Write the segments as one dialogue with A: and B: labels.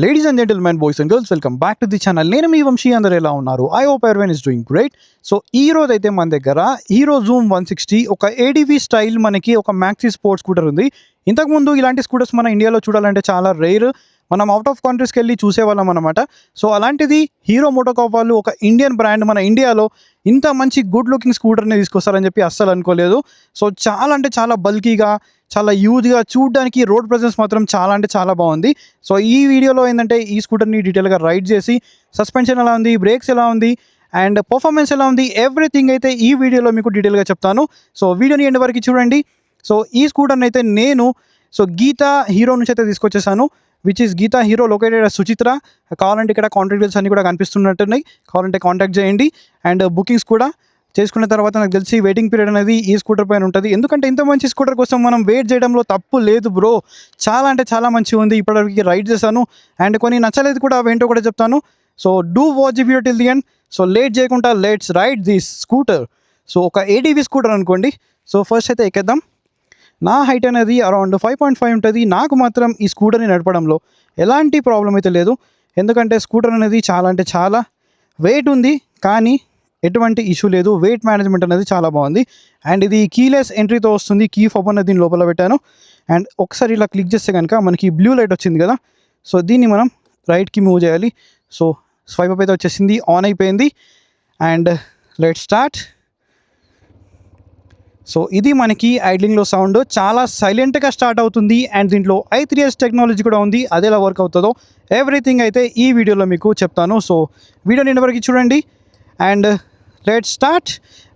A: Ladies and gentlemen, boys and girls, welcome back to the channel. నేను మీ వంశీ, అందరూ ఎలా ఉన్నారు? I hope everyone is doing great. So ఈ రోజు అయితే మన దగ్గర హీరో జూమ్ 160 ఒక ఏడీవీ స్టైల్ మనకి ఒక మ్యాక్సీ స్పోర్ట్స్ స్కూటర్ ఉంది. ఇంతకుముందు ఇలాంటి స్కూటర్స్ మన ఇండియాలో చూడాలంటే చాలా రేర్. మనం అవుట్ ఆఫ్ కంట్రీస్కి వెళ్ళి చూసేవాళ్ళం అనమాట. సో అలాంటిది హీరో మోటోకార్ప్ వాళ్ళు ఒక ఇండియన్ బ్రాండ్ మన ఇండియాలో ఇంత మంచి గుడ్ లుకింగ్ స్కూటర్ని తీసుకొస్తారని చెప్పి అస్సలు అనుకోలేదు. సో చాలా అంటే చాలా బల్కీగా, చాలా యూజ్గా, చూడడానికి రోడ్ ప్రెజెన్స్ మాత్రం చాలా అంటే చాలా బాగుంది. సో ఈ వీడియోలో ఏంటంటే ఈ స్కూటర్ని డీటెయిల్గా రైడ్ చేసి సస్పెన్షన్ ఎలా ఉంది, బ్రేక్స్ ఎలా ఉంది అండ్ పర్ఫార్మెన్స్ ఎలా ఉంది, ఎవ్రీథింగ్ అయితే ఈ వీడియోలో మీకు డీటెయిల్గా చెప్తాను. సో వీడియోని ఎండ్ వరకు చూడండి. సో ఈ స్కూటర్ని అయితే నేను గీతా హీరో నుంచి అయితే తీసుకొచ్చేసాను, which is Geetha hero located Suchitra. కావాలంటే ఇక్కడ కాంటాక్ట్ డీటెయిల్స్ అన్నీ కూడా కనిపిస్తున్నట్టున్నాయి, కావాలంటే కాంటాక్ట్ చేయండి. అండ్ బుకింగ్స్ కూడా చేసుకున్న తర్వాత నాకు తెలిసి వెయిటింగ్ పీరియడ్ అనేది ఈ స్కూటర్ పైన ఉంటుంది. ఎందుకంటే ఇంత మంచి స్కూటర్ కోసం మనం వెయిట్ చేయడంలో తప్పు లేదు బ్రో. చాలా అంటే చాలా మంచిగా ఉంది. ఇప్పటివరకు రైడ్ చేశాను అండ్ కొన్ని నచ్చలేదు కూడా, అవేంటో కూడా చెప్తాను. So do watch video till the end. So late చేయకుండా let's ride this scooter. So ఒక ఏడీవీ స్కూటర్ అనుకోండి. సో ఫస్ట్ అయితే ఎక్కేద్దాం. నా హైట్ అనేది అరౌండ్ 5.5 ఉంటుంది. నాకు మాత్రం ఈ స్కూటర్ని నడపడంలో ఎలాంటి ప్రాబ్లం అయితే లేదు. ఎందుకంటే స్కూటర్ అనేది చాలా అంటే చాలా వెయిట్ ఉంది, కానీ ఎటువంటి ఇష్యూ లేదు. వెయిట్ మేనేజ్మెంట్ అనేది చాలా బాగుంది. అండ్ ఇది కీలెస్ ఎంట్రీతో వస్తుంది. కీ ఫోబ్ అనేది దీని లోపల పెట్టాను. అండ్ ఒకసారి ఇలా క్లిక్ చేస్తే కనుక మనకి బ్లూ లైట్ వచ్చింది కదా, సో దీన్ని మనం రైట్కి మూవ్ చేయాలి. సో స్వైప్ అప్ అయితే వచ్చేసింది, ఆన్ అయిపోయింది. And let start. సో ఇది మనకి ఐడ్లింగ్లో సౌండ్ చాలా సైలెంట్గా స్టార్ట్ అవుతుంది. అండ్ దీంట్లో i3s టెక్నాలజీ కూడా ఉంది. అది ఎలా వర్క్ అవుతుందో ఎవ్రీథింగ్ అయితే ఈ వీడియోలో మీకు చెప్తాను. సో వీడియోని ఇంతవరకు చూడండి అండ్ లెట్ స్టార్ట్.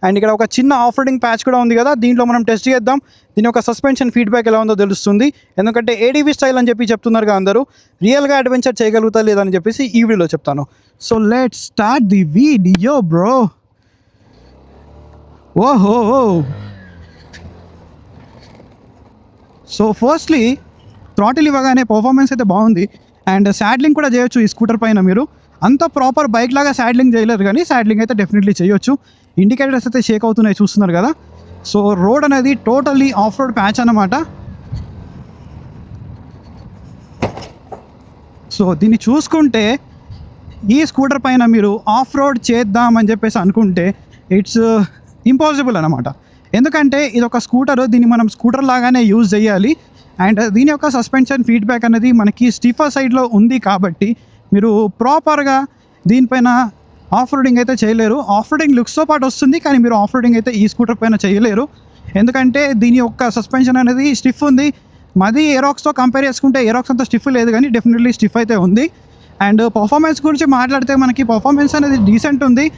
A: అండ్ ఇక్కడ ఒక చిన్న ఆఫ్ రోడింగ్ ప్యాచ్ కూడా ఉంది కదా, దీంట్లో మనం టెస్ట్ చేద్దాం. దీని యొక్క సస్పెన్షన్ ఫీడ్బ్యాక్ ఎలా ఉందో తెలుస్తుంది. ఎందుకంటే ఏడీవీ స్టైల్ అని చెప్పి చెప్తున్నారుగా అందరూ, రియల్గా అడ్వెంచర్ చేయగలుగుతా లేదని చెప్పేసి ఈ వీడియోలో చెప్తాను. So let start the video bro. ఓహో, సో ఫస్ట్లీ థ్రాటిల్ ఇవ్వగానే పర్ఫార్మెన్స్ అయితే బాగుంది. అండ్ శాడ్లింగ్ కూడా చేయొచ్చు ఈ స్కూటర్ పైన. మీరు అంత ప్రాపర్ బైక్ లాగా శాడ్లింగ్ చేయలేరు, కానీ శాడ్లింగ్ అయితే డెఫినెట్లీ చేయొచ్చు. ఇండికేటర్స్ అయితే షేక్ అవుతున్నాయి, చూస్తున్నారు కదా. సో రోడ్ అనేది టోటల్లీ ఆఫ్ రోడ్ ప్యాచ్ అన్నమాట. సో దీన్ని చూసుకుంటే ఈ స్కూటర్ పైన మీరు ఆఫ్ రోడ్ చేద్దామని చెప్పేసి అనుకుంటే ఇట్స్ ఇంపాసిబుల్ అనమాట. ఎందుకంటే ఇది ఒక స్కూటర్, దీన్ని మనం స్కూటర్ లాగానే యూజ్ చేయాలి. అండ్ దీని యొక్క సస్పెన్షన్ ఫీడ్బ్యాక్ అనేది మనకి స్టిఫర్ సైడ్లో ఉంది కాబట్టి మీరు ప్రాపర్గా దీనిపైన ఆఫ్ రోడింగ్ అయితే చేయలేరు. ఆఫ్ రోడింగ్ లుక్స్తో పాటు వస్తుంది, కానీ మీరు ఆఫ్ రోడింగ్ అయితే ఈ స్కూటర్ పైన చేయలేరు. ఎందుకంటే దీని యొక్క సస్పెన్షన్ అనేది స్టిఫ్ ఉంది. మాది ఏరాక్స్తో కంపేర్ చేసుకుంటే ఏరాక్స్ అంత స్టిఫ్ లేదు, కానీ డెఫినెట్లీ స్టిఫ్ అయితే ఉంది. అండ్ పర్ఫార్మెన్స్ గురించి మాట్లాడితే మనకి పర్ఫార్మెన్స్ అనేది డీసెంట్ ఉంది.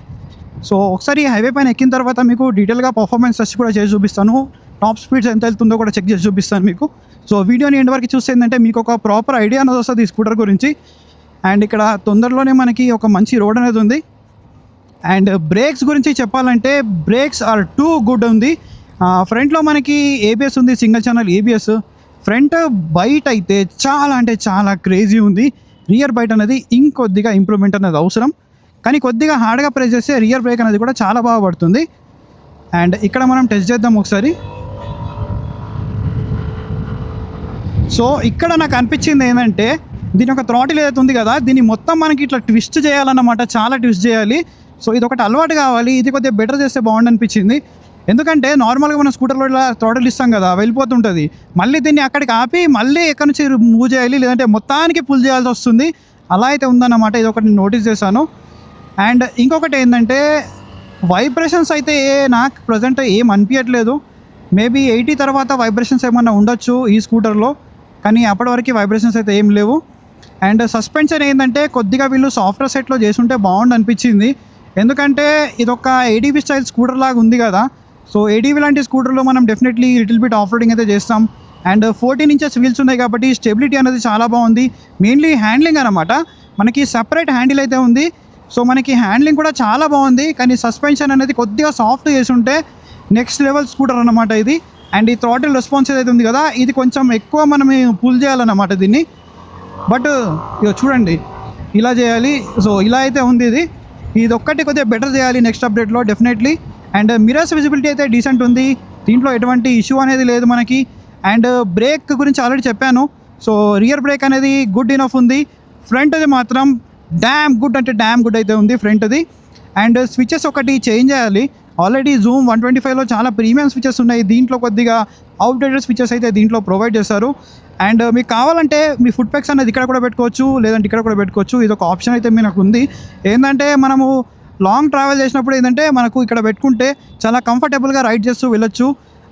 A: సో ఒకసారి హైవే పైన ఎక్కిన తర్వాత మీకు డీటెయిల్గా పర్ఫార్మెన్స్ టెస్ట్ కూడా చేసి చూపిస్తాను. టాప్ స్పీడ్స్ ఎంత వెళ్తుందో కూడా చెక్ చేసి చూపిస్తాను మీకు. సో వీడియోని ఎండ్ వరకు చూస్తే ఏంటంటే మీకు ఒక ప్రాపర్ ఐడియా అనేది వస్తుంది ఈ స్కూటర్ గురించి. అండ్ ఇక్కడ తొందరలోనే మనకి ఒక మంచి రోడ్ అనేది ఉంది. అండ్ బ్రేక్స్ గురించి చెప్పాలంటే బ్రేక్స్ ఆర్ టూ గుడ్ ఉంది. ఫ్రంట్లో మనకి ఏబిఎస్ ఉంది, single channel ABS. Front bite అయితే చాలా అంటే చాలా క్రేజీ ఉంది. రియర్ బైట్ అనేది ఇంకొద్దిగా ఇంప్రూవ్మెంట్ అనేది అవసరం, కానీ కొద్దిగా హార్డ్గా ప్రెస్ చేస్తే రియర్ బ్రేక్ అనేది కూడా చాలా బాగా పడుతుంది. అండ్ ఇక్కడ మనం టెస్ట్ చేద్దాం ఒకసారి. సో ఇక్కడ నాకు అనిపించింది ఏంటంటే దీని ఒక థ్రాటిల్ ఏదైతే ఉంది కదా, దీన్ని మొత్తం మనకి ఇట్లా ట్విస్ట్ చేయాలన్నమాట, చాలా ట్విస్ట్ చేయాలి. సో ఇది ఒకటి అలవాటు కావాలి, ఇది కొద్దిగా బెటర్ చేస్తే బాగుండు అనిపించింది. ఎందుకంటే నార్మల్గా మనం స్కూటర్లో ఇలా థ్రాటిల్ ఇస్తాం కదా, వెళ్ళిపోతుంటుంది. మళ్ళీ దీన్ని అక్కడికి ఆపి మళ్ళీ ఎక్కడి నుంచి మూవ్ చేయాలి, లేదంటే మొత్తానికి పుల్ చేయాల్సి వస్తుంది. అలా అయితే ఉందన్నమాట, ఇది ఒకటి నోటీస్ చేశాను. అండ్ ఇంకొకటి ఏంటంటే వైబ్రేషన్స్ అయితే నాకు ప్రజెంట్ ఏం అనిపించట్లేదు. మేబీ 80 తర్వాత వైబ్రేషన్స్ ఏమన్నా ఉండొచ్చు ఈ స్కూటర్లో, కానీ అప్పటి వరకు వైబ్రేషన్స్ అయితే ఏం లేవు. అండ్ సస్పెన్షన్ ఏంటంటే కొద్దిగా వీళ్ళు సాఫ్ట్వేర్ సెట్లో చేసుంటే బాగుండు అనిపించింది. ఎందుకంటే ఇదొక ఏడీవీ స్టైల్ స్కూటర్ లాగా ఉంది కదా. సో ఏడీవీ లాంటి స్కూటర్లో మనం definitely little bit off roading అయితే చేస్తాం. అండ్ 14 ఇంచెస్ వీల్స్ ఉన్నాయి కాబట్టి స్టెబిలిటీ అనేది చాలా బాగుంది. మెయిన్లీ హ్యాండ్లింగ్ అనమాట, మనకి సపరేట్ హ్యాండిల్ అయితే ఉంది. సో మనకి హ్యాండ్లింగ్ కూడా చాలా బాగుంది, కానీ సస్పెన్షన్ అనేది కొద్దిగా సాఫ్ట్ చేసి ఉంటే నెక్స్ట్ లెవెల్ స్కూటర్ అనమాట ఇది. అండ్ ఈ థ్రాటిల్ రెస్పాన్స్ ఏదైతే ఉంది కదా, ఇది కొంచెం ఎక్కువ మనం పుల్ చేయాలన్నమాట దీన్ని. బట్ ఇక చూడండి ఇలా చేయాలి. సో ఇలా అయితే ఉంది ఇది ఒక్కటి కొద్దిగా బెటర్ చేయాలి నెక్స్ట్ అప్డేట్లో డెఫినెట్లీ. అండ్ మిరర్స్ విజిబిలిటీ అయితే డీసెంట్ ఉంది, దీంట్లో ఎటువంటి ఇష్యూ అనేది లేదు మనకి. అండ్ బ్రేక్ గురించి ఆల్రెడీ చెప్పాను. సో రియర్ బ్రేక్ అనేది గుడ్ ఇనఫ్ ఉంది. ఫ్రంట్ది మాత్రం డ్యామ్ గుడ్ అంటే డ్యామ్ గుడ్ అయితే ఉంది ఫ్రంట్ది. అండ్ స్విచెస్ ఒకటి చేంజ్ చేయాలి. ఆల్రెడీ జూమ్ 125లో చాలా ప్రీమియం స్విచెస్ ఉన్నాయి, దీంట్లో కొద్దిగా అవుట్డేటెడ్ స్విచెస్ అయితే దీంట్లో ప్రొవైడ్ చేస్తారు. అండ్ మీకు కావాలంటే మీ ఫుట్ పెక్స్ అనేది ఇక్కడ కూడా పెట్టుకోవచ్చు, లేదంటే ఇక్కడ కూడా పెట్టుకోవచ్చు. ఇది ఒక ఆప్షన్ అయితే మనకు ఉంది. ఏంటంటే మనము లాంగ్ ట్రావెల్ చేసినప్పుడు ఏంటంటే మనకు ఇక్కడ పెట్టుకుంటే చాలా కంఫర్టబుల్గా రైడ్ చేస్తూ వెళ్ళొచ్చు.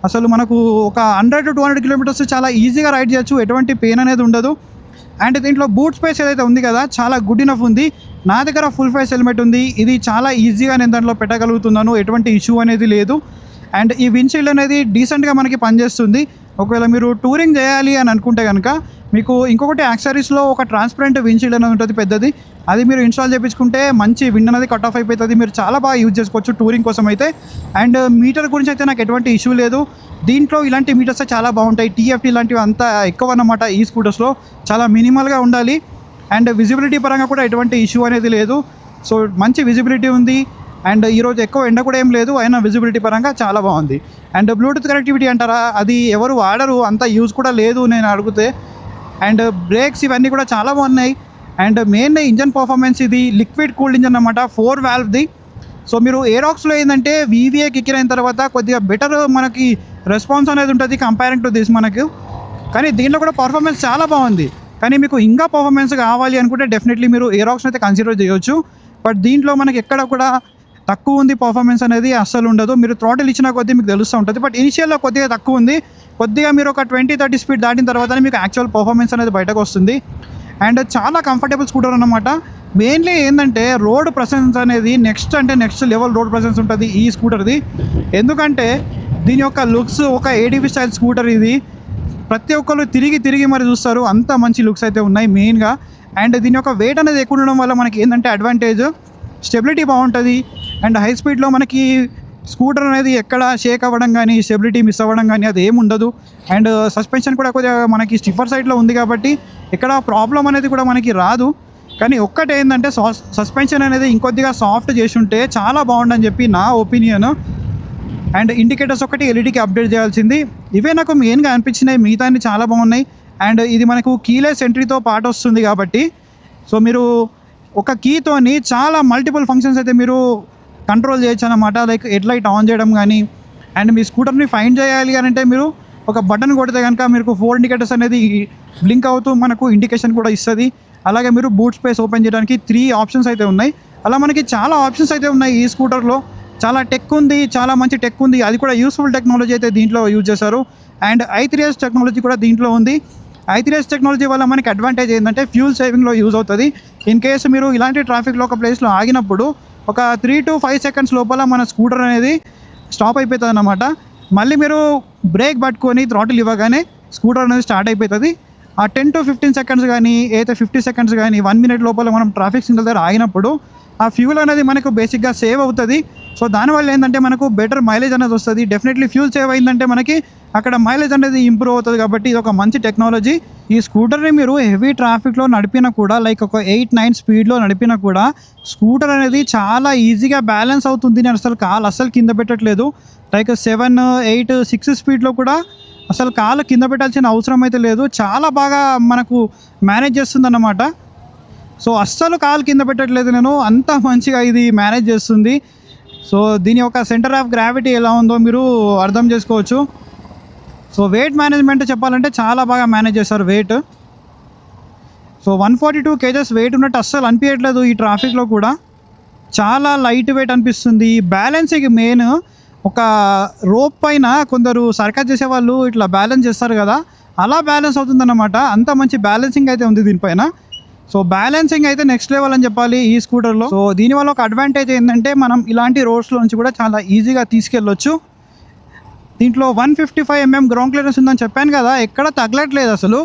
A: అసలు మనకు ఒక 100 to 200 కిలోమీటర్స్ చాలా ఈజీగా రైడ్ చేయొచ్చు, ఎటువంటి పెయిన్ అనేది ఉండదు. అండ్ దీంట్లో బూట్ స్పేస్ ఏదైతే ఉంది కదా, చాలా గుడ్ ఇనఫ్ ఉంది. నా దగ్గర ఫుల్ ఫేస్ హెల్మెట్ ఉంది, ఇది చాలా ఈజీగా నేను దాంట్లో పెట్టగలుగుతున్నాను, ఎటువంటి ఇష్యూ అనేది లేదు. అండ్ ఈ విండ్షీల్డ్ అనేది డీసెంట్గా మనకి పనిచేస్తుంది. ఒకవేళ మీరు టూరింగ్ చేయాలి అని అనుకుంటే కనుక మీకు ఇంకొకటి యాక్సరీస్లో ఒక ట్రాన్స్పరెంట్ విండ్షీల్డ్ అనేది ఉంటుంది పెద్దది, అది మీరు ఇన్స్టాల్ చేయించుకుంటే మంచి విండ్ అనేది కట్ ఆఫ్ అయిపోతుంది, మీరు చాలా బాగా యూజ్ చేసుకోవచ్చు టూరింగ్ కోసం అయితే. అండ్ మీటర్ గురించి అయితే నాకు ఎటువంటి ఇష్యూ లేదు. దీంట్లో ఇలాంటి మీటర్స్ చాలా బాగుంటాయి, టీఎఫ్టీ ఇలాంటివి అంతా ఎక్కువ అన్నమాట. ఈ స్కూటర్స్లో చాలా మినిమల్గా ఉండాలి. అండ్ విజిబిలిటీ పరంగా కూడా ఎటువంటి ఇష్యూ అనేది లేదు. సో మంచి విజిబిలిటీ ఉంది. అండ్ ఈరోజు ఎక్కువ ఎండ కూడా ఏం లేదు, అయినా విజిబిలిటీ పరంగా చాలా బాగుంది. అండ్ బ్లూటూత్ కనెక్టివిటీ అంటారా, అది ఎవరు వాడరు, అంత యూజ్ కూడా లేదు నేను అడిగితే. అండ్ బ్రేక్స్ ఇవన్నీ కూడా చాలా బాగున్నాయి. అండ్ మెయిన్ ఇంజన్ పర్ఫార్మెన్స్, ఇది లిక్విడ్ కూల్డ్ ఇంజన్ అన్నమాట, 4 valveది. సో మీరు ఏరాక్స్లో ఏంటంటే వీవీఏకి ఎక్కిన తర్వాత కొద్దిగా బెటర్ మనకి రెస్పాన్స్ అనేది ఉంటుంది కంపేరింగ్ టు దిస్ మనకు. కానీ దీంట్లో కూడా పర్ఫార్మెన్స్ చాలా బాగుంది. కానీ మీకు ఇంకా పర్ఫార్మెన్స్ కావాలి అనుకుంటే డెఫినెట్లీ మీరు ఏరాక్స్ని అయితే కన్సిడర్ చేయొచ్చు. బట్ దీంట్లో మనకి ఎక్కడ కూడా తక్కువ ఉంది పర్ఫార్మెన్స్ అనేది అస్సలు ఉండదు. మీరు థ్రాటిల్ ఇచ్చిన కొద్దీ మీకు తెలుస్తూ ఉంటుంది. బట్ ఇనిషియల్లో కొద్దిగా తక్కువ ఉంది, కొద్దిగా మీరు ఒక 20-30 స్పీడ్ దాటిన తర్వాతనే మీకు యాక్చువల్ పర్ఫార్మెన్స్ అనేది బయటకు వస్తుంది. అండ్ చాలా కంఫర్టబుల్ స్కూటర్ అన్నమాట. మెయిన్లీ ఏంటంటే రోడ్ ప్రెసెన్స్ అనేది నెక్స్ట్ లెవెల్ రోడ్ ప్రెసెన్స్ ఉంటుంది ఈ స్కూటర్ది. ఎందుకంటే దీని యొక్క లుక్స్ ఒక ఏడీవీ స్టైల్ స్కూటర్ ఇది, ప్రతి ఒక్కరు తిరిగి మరి చూస్తారు, అంత మంచి లుక్స్ అయితే ఉన్నాయి మెయిన్గా. అండ్ దీని యొక్క వెయిట్ అనేది ఎక్కువ ఉండడం వల్ల మనకి ఏంటంటే అడ్వాంటేజ్, స్టెబిలిటీ బాగుంటుంది. అండ్ హై స్పీడ్లో మనకి స్కూటర్ అనేది ఎక్కడ షేక్ అవ్వడం కానీ స్టెబిలిటీ మిస్ అవ్వడం కానీ అది ఏమి ఉండదు. అండ్ సస్పెన్షన్ కూడా కొద్దిగా మనకి స్టిఫర్ సైడ్లో ఉంది కాబట్టి ఇక్కడ ప్రాబ్లం అనేది కూడా మనకి రాదు. కానీ ఒక్కటి ఏంటంటే సస్పెన్షన్ అనేది ఇంకొద్దిగా సాఫ్ట్ చేసి ఉంటే చాలా బాగుండని చెప్పి నా ఒపీనియన్. అండ్ ఇండికేటర్స్ ఒకటి ఎల్ఈడికి అప్డేట్ చేయాల్సింది. ఇవే నాకు మెయిన్గా అనిపించినాయి, మిగతా అన్ని చాలా బాగున్నాయి. అండ్ ఇది మనకు కీలెస్ ఎంట్రీతో పాటు వస్తుంది కాబట్టి సో మీరు ఒక కీతోని చాలా మల్టిపుల్ ఫంక్షన్స్ అయితే మీరు కంట్రోల్ చేయొచ్చు అన్నమాట. లైక్ హెడ్ లైట్ ఆన్ చేయడం కానీ, అండ్ మీ స్కూటర్ని ఫైండ్ చేయాలి అని అంటే మీరు ఒక బటన్ కొడితే కనుక మీకు 4 ఇండికేటర్స్ అనేది బ్లింక్ అవుతూ మనకు ఇండికేషన్ కూడా ఇస్తుంది. అలాగే మీరు బూట్ స్పేస్ ఓపెన్ చేయడానికి 3 ఆప్షన్స్ అయితే ఉన్నాయి. అలా మనకి చాలా ఆప్షన్స్ అయితే ఉన్నాయి ఈ స్కూటర్లో. చాలా టెక్ ఉంది, చాలా మంచి టెక్ ఉంది, అది కూడా యూస్ఫుల్ టెక్నాలజీ అయితే దీంట్లో యూజ్ చేశారు. అండ్ i3s టెక్నాలజీ కూడా దీంట్లో ఉంది. i3s టెక్నాలజీ వల్ల మనకి అడ్వాంటేజ్ ఏంటంటే ఫ్యూల్ సేవింగ్లో యూజ్ అవుతుంది. ఇన్ కేసు మీరు ఇలాంటి ట్రాఫిక్లో ఒక ప్లేస్లో ఆగినప్పుడు ఒక 3 to 5 సెకండ్స్ లోపల మన స్కూటర్ అనేది స్టాప్ అయిపోతుంది అన్నమాట. మళ్ళీ మీరు బ్రేక్ పట్టుకొని థ్రాటిల్ ఇవ్వగానే స్కూటర్ అనేది స్టార్ట్ అయిపోతుంది. ఆ 10 to 15 సెకండ్స్ కానీ అయితే 50 సెకండ్స్ కానీ 1 minute లోపల మనం ట్రాఫిక్ సిగ్నల్ దగ్గర ఆగినప్పుడు ఆ ఫ్యూల్ అనేది మనకు బేసిక్గా సేవ్ అవుతుంది. సో దానివల్ల ఏంటంటే మనకు బెటర్ మైలేజ్ అనేది వస్తుంది. డెఫినెట్లీ ఫ్యూల్ సేవ్ అయిందంటే మనకి అక్కడ మైలేజ్ అనేది ఇంప్రూవ్ అవుతుంది కాబట్టి ఇది ఒక మంచి టెక్నాలజీ. ఈ స్కూటర్ని మీరు హెవీ ట్రాఫిక్లో నడిపినా కూడా లైక్ ఒక 8-9 స్పీడ్లో నడిపినా కూడా స్కూటర్ అనేది చాలా ఈజీగా బ్యాలెన్స్ అవుతుంది. నేను అసలు కింద పెట్టట్లేదు. లైక్ 7-8-6 స్పీడ్లో కూడా అసలు కాలు కింద పెట్టాల్సిన అవసరం అయితే లేదు, చాలా బాగా మనకు మేనేజ్ చేస్తుంది అన్నమాట. సో అస్సలు కాలు కింద పెట్టట్లేదు నేను, అంత మంచిగా ఇది మేనేజ్ చేస్తుంది. సో దీని యొక్క సెంటర్ ఆఫ్ గ్రావిటీ ఎలా ఉందో మీరు అర్థం చేసుకోవచ్చు. సో వెయిట్ మేనేజ్మెంట్ చెప్పాలంటే చాలా బాగా మేనేజ్ చేస్తారు వెయిట్. సో 142 kgs వెయిట్ ఉన్నట్టు అస్సలు అనిపించట్లేదు ఈ ట్రాఫిక్లో కూడా, చాలా లైట్ వెయిట్ అనిపిస్తుంది. బ్యాలెన్సింగ్ మెయిన్, ఒక రోప్ పైన కొందరు సర్కస్ చేసేవాళ్ళు ఇట్లా బ్యాలెన్స్ చేస్తారు కదా, అలా బ్యాలెన్స్ అవుతుందన్నమాట. అంత మంచి బ్యాలెన్సింగ్ అయితే ఉంది దీనిపైన. సో బ్యాలెన్సింగ్ అయితే నెక్స్ట్ లెవెల్ అని చెప్పాలి ఈ స్కూటర్లో. సో దీనివల్ల ఒక అడ్వాంటేజ్ ఏంటంటే మనం ఇలాంటి రోడ్స్లో నుంచి కూడా చాలా ఈజీగా తీసుకెళ్ళొచ్చు. దీంట్లో 155 mm గ్రౌండ్ క్లియరెన్స్ ఉందని చెప్పాను కదా, ఎక్కడ తగలట్లేదు అసలు.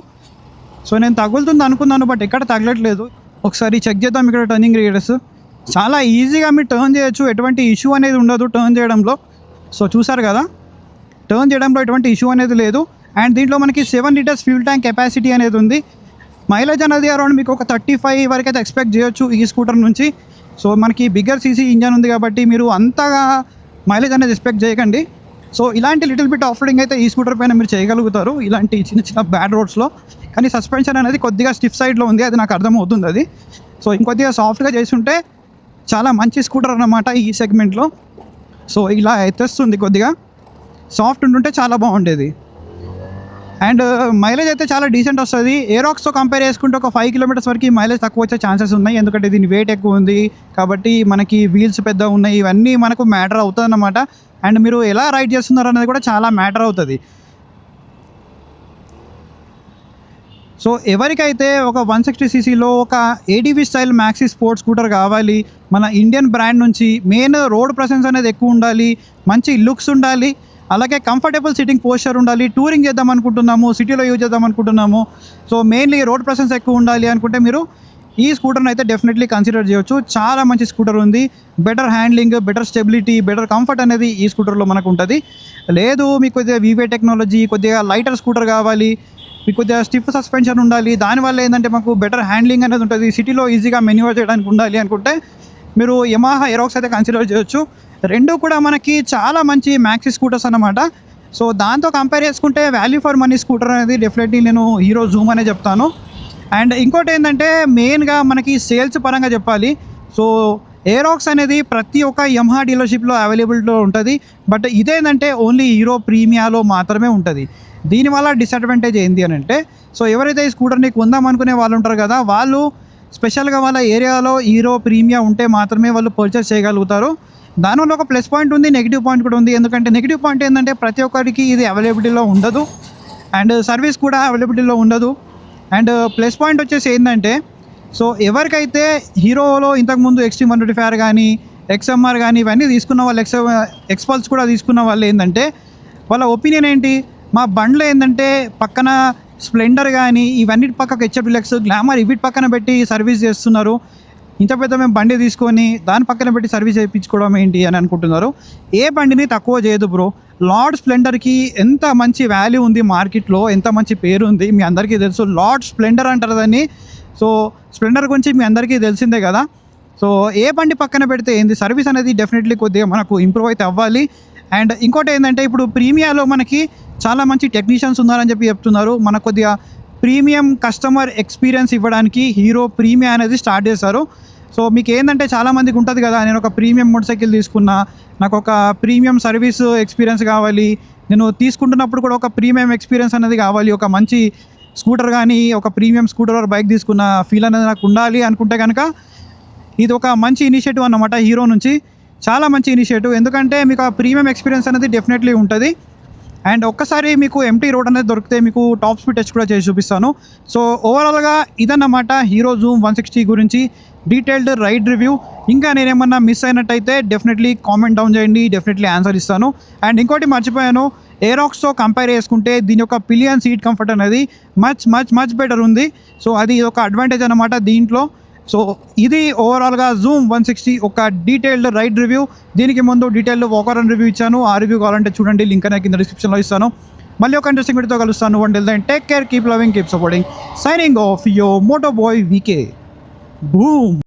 A: సో నేను తగులుతుంది అనుకున్నాను బట్ ఎక్కడ తగలట్లేదు. ఒకసారి చెక్ చేద్దాం ఇక్కడ టర్నింగ్ రేడియస్. చాలా ఈజీగా మీరు టర్న్ చేయొచ్చు, ఎటువంటి ఇష్యూ అనేది ఉండదు టర్న్ చేయడంలో. సో చూసారు కదా, టర్న్ చేయడంలో ఎటువంటి ఇష్యూ అనేది లేదు. అండ్ దీంట్లో మనకి 7 liters ఫ్యూల్ ట్యాంక్ కెపాసిటీ అనేది ఉంది. మైలేజ్ అనేది అరౌండ్ మీకు ఒక 35 వరకు అయితే ఎక్స్పెక్ట్ చేయొచ్చు ఈ స్కూటర్ నుంచి. సో మనకి బిగ్గర్ సీసీ ఇంజన్ ఉంది కాబట్టి మీరు అంతగా మైలేజ్ అనేది ఎక్స్పెక్ట్ చేయకండి. సో ఇలాంటి లిటిల్ బిట్ ఆఫ్ రోడింగ్ అయితే ఈ స్కూటర్ పైన మీరు చేయగలుగుతారు ఇలాంటి చిన్న చిన్న బ్యాడ్ రోడ్స్లో. కానీ సస్పెన్షన్ అనేది కొద్దిగా స్టిఫ్ సైడ్లో ఉంది, అది నాకు అర్థమవుతుంది అది. సో ఇంకొద్దిగా సాఫ్ట్గా చేస్తుంటే చాలా మంచి స్కూటర్ అన్నమాట ఈ సెగ్మెంట్లో. సో ఇలా ఎత్తేస్తుంది, కొద్దిగా సాఫ్ట్ ఉంటుంటే చాలా బాగుండేది. అండ్ మైలేజ్ అయితే చాలా డీసెంట్ వస్తుంది. ఏరాక్స్తో కంపేర్ చేసుకుంటే ఒక 5 కిలోమీటర్స్ వరకు మైలేజ్ తక్కువ వచ్చే ఛాన్సెస్ ఉన్నాయి, ఎందుకంటే దీని వెయిట్ ఎక్కువ ఉంది కాబట్టి, మనకి వీల్స్ పెద్ద ఉన్నాయి, ఇవన్నీ మనకు మ్యాటర్ అవుతుంది అన్నమాట. అండ్ మీరు ఎలా రైడ్ చేస్తున్నారు అనేది కూడా చాలా మ్యాటర్ అవుతుంది. సో ఎవరికైతే ఒక 160cc ఒక ADV style maxi sports scooter కావాలి, మన ఇండియన్ బ్రాండ్ నుంచి, మెయిన్ రోడ్ ప్రెసెన్స్ అనేది ఎక్కువ ఉండాలి, మంచి లుక్స్ ఉండాలి, అలాగే కంఫర్టబుల్ సిట్టింగ్ పోస్చర్ ఉండాలి, టూరింగ్ చేద్దాం అనుకుంటున్నాము, సిటీలో యూజ్ చేద్దాం అనుకుంటున్నాము, సో మెయిన్లీ రోడ్ ప్రెసెన్స్ ఎక్కువ ఉండాలి అనుకుంటే మీరు ఈ స్కూటర్ని అయితే డెఫినెట్లీ కన్సిడర్ చేయొచ్చు. చాలా మంచి స్కూటర్ ఉంది, better handling, better stability, better comfort అనేది ఈ స్కూటర్లో మనకు ఉంటుంది. లేదు మీకు కొద్దిగా వీవే టెక్నాలజీ, కొద్దిగా లైటర్ స్కూటర్ కావాలి, మీకు కొద్దిగా స్టిఫ్ సస్పెన్షన్ ఉండాలి, దానివల్ల ఏంటంటే మాకు బెటర్ హ్యాండ్లింగ్ అనేది ఉంటుంది, సిటీలో ఈజీగా మెన్యూవర్ చేయడానికి ఉండాలి అనుకుంటే మీరు యమహా ఏరాక్స్ అయితే కన్సిడర్ చేయొచ్చు. రెండు కూడా మనకి చాలా మంచి మ్యాక్సీ స్కూటర్స్ అన్నమాట. సో దాంతో కంపేర్ చేసుకుంటే వాల్యూ ఫర్ మనీ స్కూటర్ అనేది డెఫినెట్లీ నేను హీరో జూమ్ అనే చెప్తాను. అండ్ ఇంకోటి ఏంటంటే మెయిన్గా మనకి సేల్స్ పరంగా చెప్పాలి. సో ఏరాక్స్ అనేది ప్రతి ఒక్క యమహా డీలర్షిప్లో అవైలబిలిటీలో ఉంటుంది, బట్ ఇదేంటంటే ఓన్లీ హీరో ప్రీమియాలో మాత్రమే ఉంటుంది. దీనివల్ల డిసడ్వాంటేజ్ ఏంటి అని అంటే, సో ఎవరైతే ఈ స్కూటర్ని కొందాం అనుకునే వాళ్ళు ఉంటారు కదా, వాళ్ళు స్పెషల్గా వాళ్ళ ఏరియాలో హీరో ప్రీమియా ఉంటే మాత్రమే వాళ్ళు పర్చేస్ చేయగలుగుతారు. దానివల్ల ఒక ప్లస్ పాయింట్ ఉంది, నెగిటివ్ పాయింట్ కూడా ఉంది. ఎందుకంటే నెగిటివ్ పాయింట్ ఏంటంటే ప్రతి ఒక్కరికి ఇది అవైలబిలిటీలో ఉండదు, అండ్ సర్వీస్ కూడా అవైలబిలిటీలో ఉండదు. అండ్ ప్లస్ పాయింట్ వచ్చేసి ఏంటంటే, సో ఎవరికైతే హీరోలో ఇంతకుముందు ఎక్స్ట్రీమ్ 125R కానీ, ఎక్స్ఎంఆర్ కానీ ఇవన్నీ తీసుకున్న వాళ్ళు, ఎక్స్పల్స్ కూడా తీసుకున్న వాళ్ళు ఏంటంటే, వాళ్ళ ఒపీనియన్ ఏంటి, మా బండ్లో ఏంటంటే పక్కన స్ప్లెండర్ కానీ ఇవన్నీ పక్కకు హెచ్ఎఫ్డిలక్స్, గ్లామర్ వీటి పక్కన పెట్టి సర్వీస్ చేస్తున్నారు, ఇంత పెద్ద మేము బండి తీసుకొని దాని పక్కన పెట్టి సర్వీస్ చేయించుకోవడం ఏంటి అని అనుకుంటున్నారు. ఏ బండిని తక్కువ చేయదు బ్రో. లార్డ్ స్ప్లెండర్కి ఎంత మంచి వాల్యూ ఉంది మార్కెట్లో, ఎంత మంచి పేరు ఉంది, మీ అందరికీ తెలుసు. లార్డ్ స్ప్లెండర్ అంటారు దాన్ని. సో స్ప్లెండర్ గురించి మీ అందరికీ తెలిసిందే కదా. సో ఏ బండి పక్కన పెడితే ఏంది, సర్వీస్ అనేది డెఫినెట్లీ కొద్దిగా మనకు ఇంప్రూవ్ అయితే అవ్వాలి. అండ్ ఇంకోటి ఏంటంటే, ఇప్పుడు ప్రీమియాలో మనకి చాలా మంచి టెక్నీషియన్స్ ఉన్నారని చెప్పి చెప్తున్నారు. మనకు కొద్దిగా ప్రీమియం కస్టమర్ ఎక్స్పీరియన్స్ ఇవ్వడానికి హీరో ప్రీమియా అనేది స్టార్ట్ చేశారు. సో మీకు ఏంటంటే చాలామందికి ఉంటుంది కదా, నేను ఒక ప్రీమియం మోటార్ సైకిల్ తీసుకున్నా, నాకు ఒక ప్రీమియం సర్వీస్ ఎక్స్పీరియన్స్ కావాలి, నేను తీసుకుంటున్నప్పుడు కూడా ఒక ప్రీమియం ఎక్స్పీరియన్స్ అనేది కావాలి, ఒక మంచి స్కూటర్ కానీ ఒక ప్రీమియం స్కూటర్ ఆర్ బైక్ తీసుకున్న ఫీల్ అనేది నాకు ఉండాలి అనుకుంటే కనుక ఇది ఒక మంచి ఇనిషియేటివ్ అన్నమాట హీరో నుంచి. చాలా మంచి ఇనిషియేటివ్, ఎందుకంటే మీకు ఆ ప్రీమియం ఎక్స్పీరియన్స్ అనేది డెఫినెట్లీ ఉంటుంది. అండ్ ఒక్కసారి మీకు ఎంటీ రోడ్ అనేది దొరికితే మీకు టాప్ స్పీడ్ టెస్ట్ కూడా చేసి చూపిస్తాను. సో ఓవరాల్గా ఇదన్నమాట హీరో జూమ్ 160 గురించి డీటెయిల్డ్ రైడ్ రివ్యూ. ఇంకా నేనేమన్నా మిస్ అయినట్టయితే డెఫినెట్లీ కామెంట్ డౌన్ చేయండి, డెఫినెట్లీ ఆన్సర్ ఇస్తాను. అండ్ ఇంకోటి మర్చిపోయాను, ఏరాక్స్తో కంపేర్ చేసుకుంటే దీని యొక్క పిలియన్ సీట్ కంఫర్ట్ అనేది మచ్ బెటర్ ఉంది. సో అది ఒక అడ్వాంటేజ్ అనమాట దీంట్లో. సో ఇది ఓవరాల్గా జూమ్ 160 ఒక డీటెయిల్డ్ రైడ్ రివ్యూ. దీనికి ముందు డీటెయిల్డ్ వాకర్ అండ్ రివ్యూ ఇచ్చాను, ఆ రివ్యూ కావాలంటే చూడండి, లింక్ అనేది కింద డిస్క్రిప్షన్లో ఇస్తాను. మళ్ళీ ఒక ఇంట్రెస్టింగ్ వీడియోతో కలుస్తాను. Until then take care, keep loving, keep supporting. Signing off your moto boy VK. Boom.